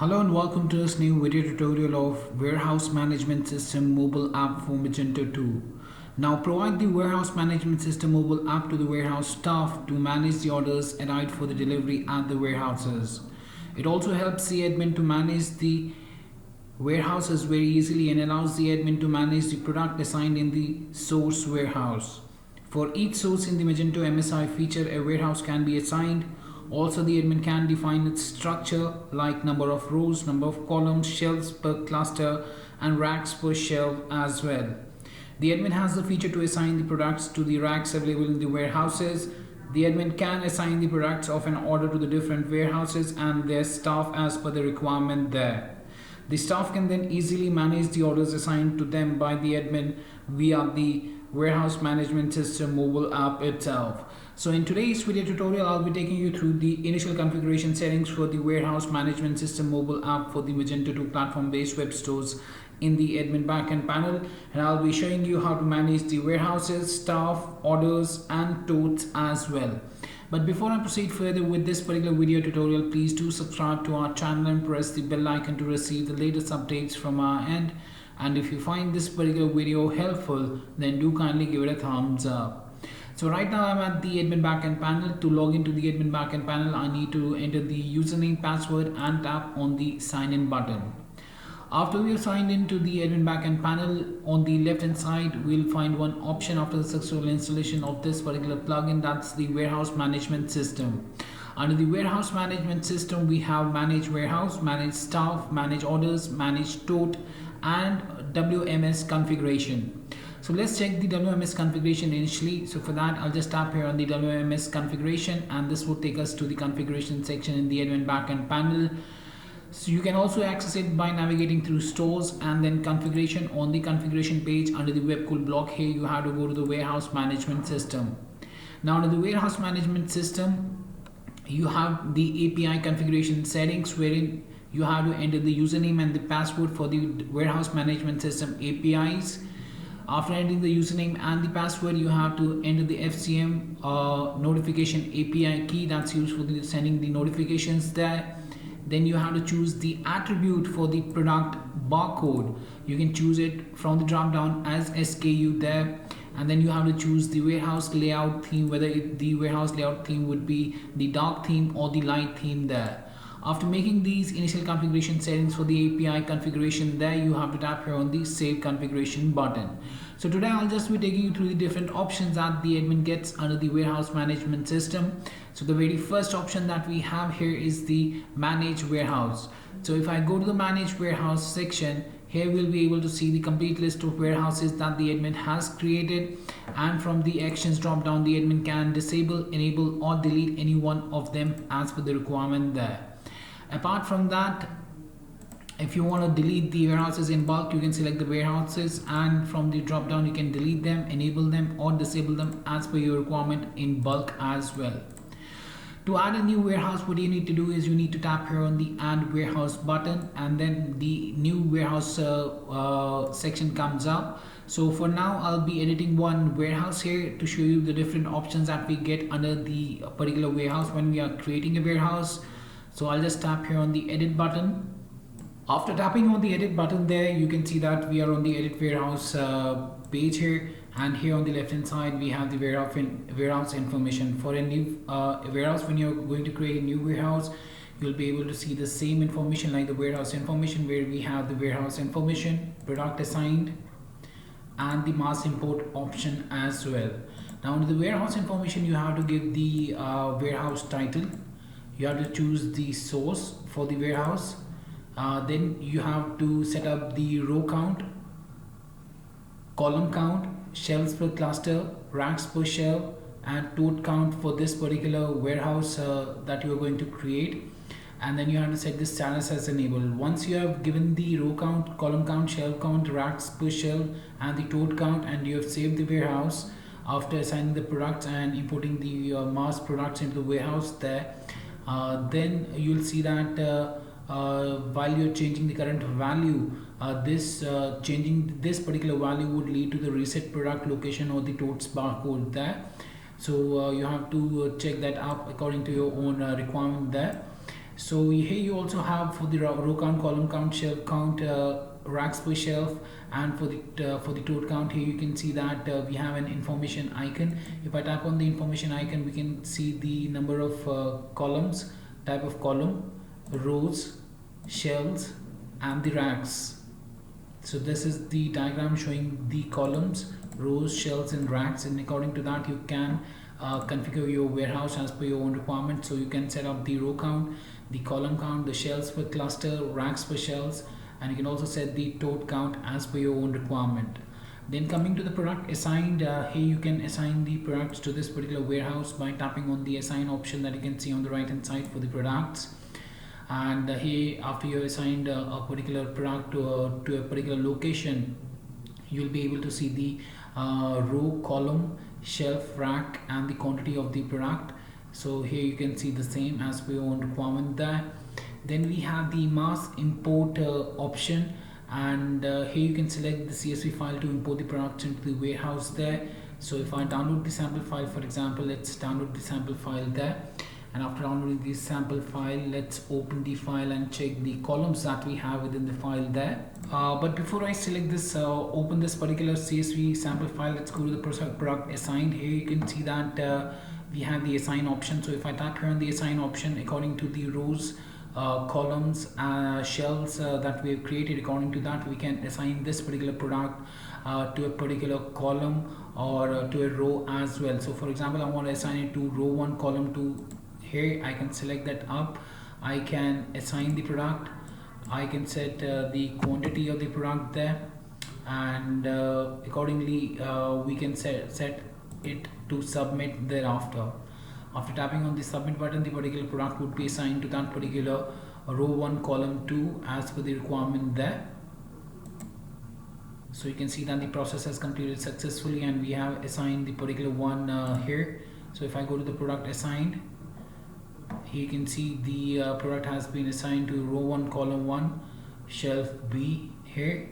Hello and welcome to this new video tutorial of Warehouse Management System mobile app for Magento 2. Now provide the Warehouse Management System mobile app to the warehouse staff to manage the orders arrived for the delivery at the warehouses. It also helps the admin to manage the warehouses very easily and allows the admin to manage the product assigned in the source warehouse. For each source in the Magento MSI feature, a warehouse can be assigned. Also, the admin can define its structure like number of rows, number of columns, shelves per cluster, and racks per shelf as well. The admin has the feature to assign the products to the racks available in the warehouses. The admin can assign the products of an order to the different warehouses and their staff as per the requirement there. The staff can then easily manage the orders assigned to them by the admin via the Warehouse Management System mobile app itself. So in today's video tutorial, I'll be taking you through the initial configuration settings for the Warehouse Management System mobile app for the Magento 2 platform-based web stores in the admin backend panel, and I'll be showing you how to manage the warehouses, staff, orders, and totes as well. But before I proceed further with this particular video tutorial, please do subscribe to our channel and press the bell icon to receive the latest updates from our end. And if you find this particular video helpful, then do kindly give it a thumbs up. So right now I'm at the admin backend panel. To log into the admin backend panel, I need to enter the username, password, and tap on the sign in button. After we are signed into the admin backend panel, on the left hand side we'll find one option after the successful installation of this particular plugin, that's the Warehouse Management System. Under the Warehouse Management System, we have Manage Warehouse, Manage Staff, Manage Orders, Manage Tote, and WMS configuration. So let's check the WMS configuration initially. So for that, I'll just tap here on the WMS configuration, and this will take us to the configuration section in the admin backend panel. So you can also access it by navigating through stores and then configuration. On the configuration page under the webcool block, here you have to go to the Warehouse Management System. Now under the Warehouse Management System, you have the API configuration settings, wherein you have to enter the username and the password for the Warehouse Management System APIs. After entering the username and the password, you have to enter the FCM notification API key that's used for sending the notifications there. Then you have to choose the attribute for the product barcode. You can choose it from the drop down as SKU there. And then you have to choose the warehouse layout theme, whether the warehouse layout theme would be the dark theme or the light theme there. After making these initial configuration settings for the API configuration there, you have to tap here on the Save Configuration button. So today I'll just be taking you through the different options that the admin gets under the Warehouse Management System. So the very first option that we have here is the Manage Warehouse. So if I go to the Manage Warehouse section, here we'll be able to see the complete list of warehouses that the admin has created, and from the actions drop down, the admin can disable, enable, or delete any one of them as per the requirement there. Apart from that, if you want to delete the warehouses in bulk, you can select the warehouses, and from the drop down you can delete them, enable them, or disable them as per your requirement in bulk as well. To add a new warehouse, what you need to do is you need to tap here on the Add Warehouse button, and then the new warehouse section comes up. So for now, I'll be editing one warehouse here to show you the different options that we get under the particular warehouse when we are creating a warehouse. So I'll just tap here on the Edit button. After tapping on the Edit button there, you can see that we are on the Edit Warehouse page here. And here on the left hand side, we have the warehouse information. For a new warehouse, when you're going to create a new warehouse, you'll be able to see the same information like the warehouse information, where we have the warehouse information, product assigned, and the mass import option as well. Now under the warehouse information, you have to give the warehouse title. You have to choose the source for the warehouse. Then you have to set up the row count, column count, shelves per cluster, racks per shelf, and tote count for this particular warehouse that you are going to create. And then you have to set this status as enabled. Once you have given the row count, column count, shelf count, racks per shelf, and the tote count, and you have saved the warehouse after assigning the products and importing the mass products into the warehouse there, then you'll see that while you're changing the current value, changing this particular value would lead to the reset product location or the totes barcode there. So you have to check that up according to your own requirement there. So here you also have for the row count, column count, shelf count, racks per shelf, and for the tote count, here you can see that we have an information icon. If I tap on the information icon, we can see the number of columns, type of column, rows, shelves, and the racks. So this is the diagram showing the columns, rows, shelves, and racks, and according to that you can configure your warehouse as per your own requirement. So you can set up the row count, the column count, the shelves per cluster, racks per shelves, and you can also set the tote count as per your own requirement. Then coming to the product assigned, here you can assign the products to this particular warehouse by tapping on the assign option that you can see on the right hand side for the products. And here, after you have assigned a particular product to a particular location, you'll be able to see the row, column, shelf, rack, and the quantity of the product. So here you can see the same as per your own requirement there. Then we have the mass import option, and here you can select the CSV file to import the products into the warehouse there. So if I download the sample file, for example, let's download the sample file there. And after downloading the sample file, let's open the file and check the columns that we have within the file there. But before I select this, open this particular CSV sample file, let's go to the product assigned. Here you can see that we have the assign option. So if I tap here on the assign option, according to the rows, columns, shelves that we have created, according to that we can assign this particular product to a particular column or to a row as well. So for example, I want to assign it to row 1, column 2. Here I can select that up. I can assign the product. I can set the quantity of the product there, and accordingly we can set it to submit thereafter. After tapping on the submit button, the particular product would be assigned to that particular row 1, column 2 as per the requirement there. So you can see that the process has completed successfully and we have assigned the particular one here. So if I go to the product assigned, here you can see the product has been assigned to row 1, column 1, shelf B here.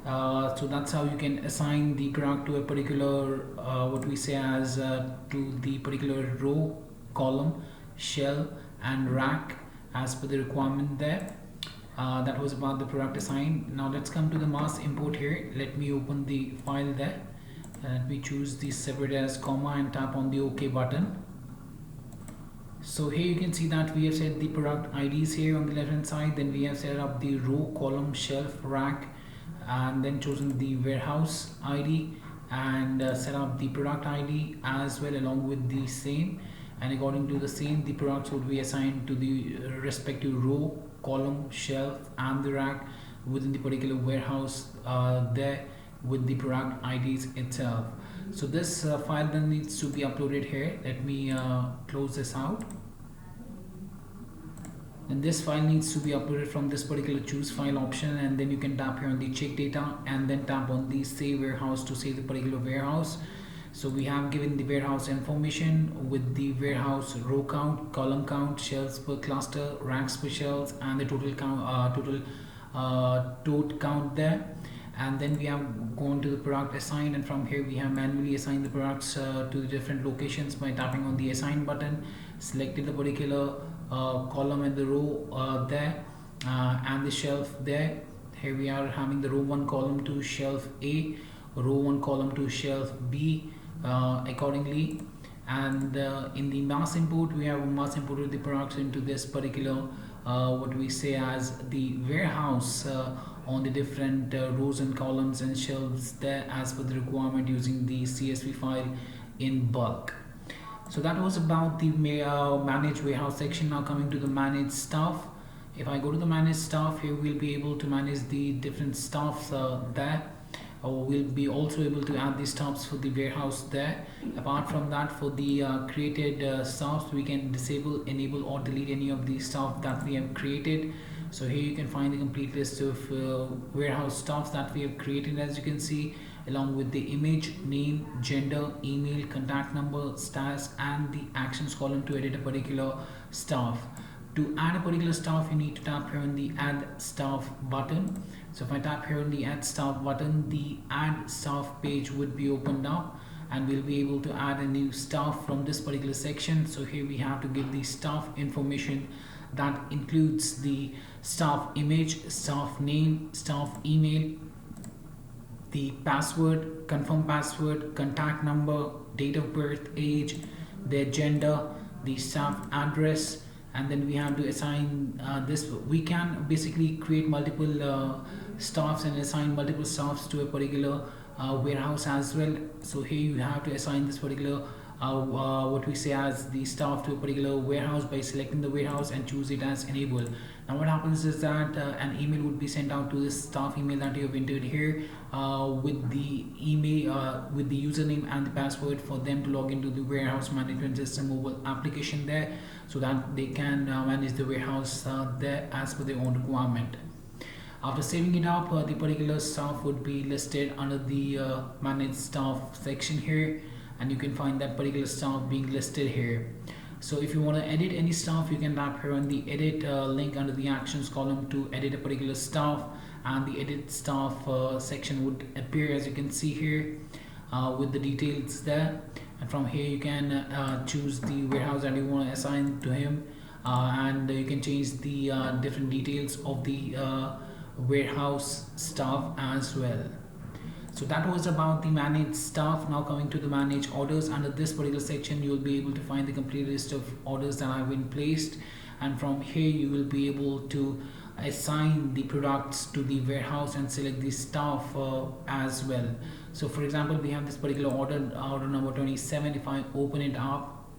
So that's how you can assign the product to a particular what we say as to the particular row, column, shelf, and rack as per the requirement there. That was about the product assigned. Now let's come to the mass import here. Let me open the file there. Let me choose the separate as comma and tap on the OK button. So here you can see that we have set the product IDs here on the left hand side. Then we have set up the row, column, shelf, rack, and then chosen the warehouse ID and set up the product ID as well along with the same. And according to the same, the products would be assigned to the respective row, column, shelf, and the rack within the particular warehouse there with the product IDs itself. So this file then needs to be uploaded here. Let me close this out. And this file needs to be uploaded from this particular choose file option, and then you can tap here on the check data and then tap on the save warehouse to save the particular warehouse. So we have given the warehouse information with the warehouse row count, column count, shelves per cluster, racks per shelves, and the total count, tote count there. And then we have gone to the product assigned, and from here we have manually assigned the products to the different locations by tapping on the assign button, selected the particular column and the row there and the shelf there. Here we are having the row 1, column 2, shelf A, row 1, column 2, shelf B accordingly. And in the mass import, we have mass imported the products into this particular what we say as the warehouse on the different rows and columns and shelves there as per the requirement using the CSV file in bulk. So that was about the manage warehouse section. Now coming to the manage staff. If I go to the manage staff, here we'll be able to manage the different staffs there. We'll be also able to add the staffs for the warehouse there. Apart from that, for the created staffs, we can disable, enable, or delete any of the staff that we have created. So here you can find the complete list of warehouse staffs that we have created, as you can see, along with the image, name, gender, email, contact number, status, and the actions column to edit a particular staff. To add a particular staff, you need to tap here on the add staff button. So if I tap here on the add staff button, the add staff page would be opened up, and we'll be able to add a new staff from this particular section. So here we have to give the staff information That includes the staff image, staff name, staff email, the password, confirm password, contact number, date of birth, age, their gender, the staff address, and then we have to assign this. We can basically create multiple staffs and assign multiple staffs to a particular warehouse as well. So here you have to assign this particular what we say as the staff to a particular warehouse by selecting the warehouse and choose it as enable. Now what happens is that an email would be sent out to this staff email that you have entered here with the email with the username and the password for them to log into the warehouse management system mobile application there, so that they can manage the warehouse there as per their own requirement. After saving it up, the particular staff would be listed under the manage staff section here, and you can find that particular staff being listed here. So if you want to edit any staff, you can tap here on the edit link under the actions column to edit a particular staff, and the edit staff section would appear as you can see here with the details there. And from here you can choose the warehouse that you want to assign to him, and you can change the different details of the warehouse staff as well. So that was about the manage staff. Now coming to the manage orders, under this particular section you will be able to find the complete list of orders that have been placed, and from here you will be able to assign the products to the warehouse and select the staff as well. So for example, we have this particular order number 27. If I open it up,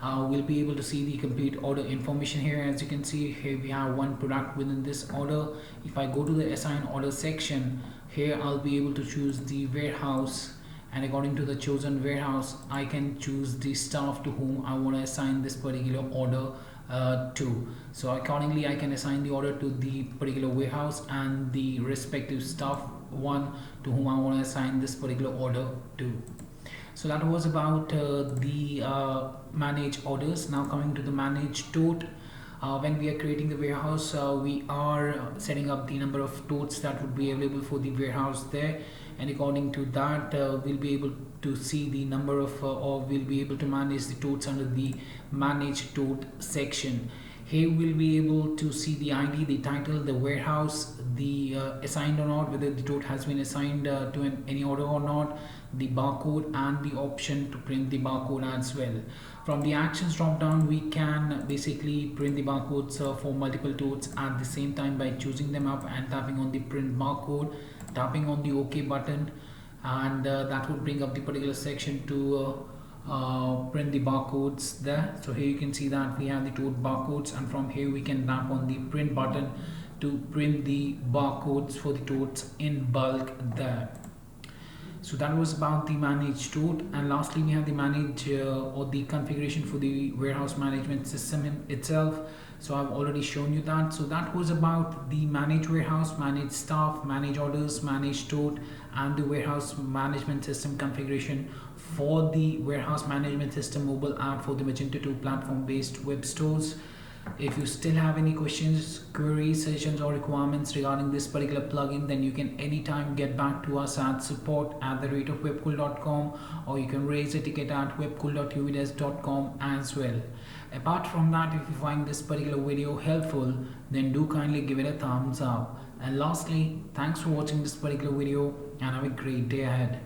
we'll be able to see the complete order information here. As you can see here, we have one product within this order. If I go to the assign order section, here I'll be able to choose the warehouse, and according to the chosen warehouse I can choose the staff to whom I want to assign this particular order to. So accordingly I can assign the order to the particular warehouse and the respective staff one to whom I want to assign this particular order to. So that was about the manage orders. Now coming to the manage tote. When we are creating the warehouse, we are setting up the number of totes that would be available for the warehouse there, and according to that we'll be able to see the number of or we'll be able to manage the totes under the manage tote section. Here we'll be able to see the ID, the title, the warehouse, the assigned or not, whether the tote has been assigned to any order or not, the barcode, and the option to print the barcode as well. From the actions drop down, we can basically print the barcodes for multiple totes at the same time by choosing them up and tapping on the print barcode, tapping on the OK button, and that would bring up the particular section to print the barcodes there. So here you can see that we have the tote barcodes, and from here we can tap on the print button to print the barcodes for the totes in bulk there. So that was about the manage tote, and lastly we have the manage or the configuration for the warehouse management system itself. So I've already shown you that. So that was about the manage warehouse, manage staff, manage orders, manage tote, and the warehouse management system configuration for the warehouse management system mobile app for the Magento 2 platform based web stores. If you still have any questions, queries, suggestions, or requirements regarding this particular plugin, then you can anytime get back to us at support@webcool.com, or you can raise a ticket at webcool.uvidesk.com as well. Apart from that, if you find this particular video helpful, then do kindly give it a thumbs up. And lastly, thanks for watching this particular video, and have a great day ahead.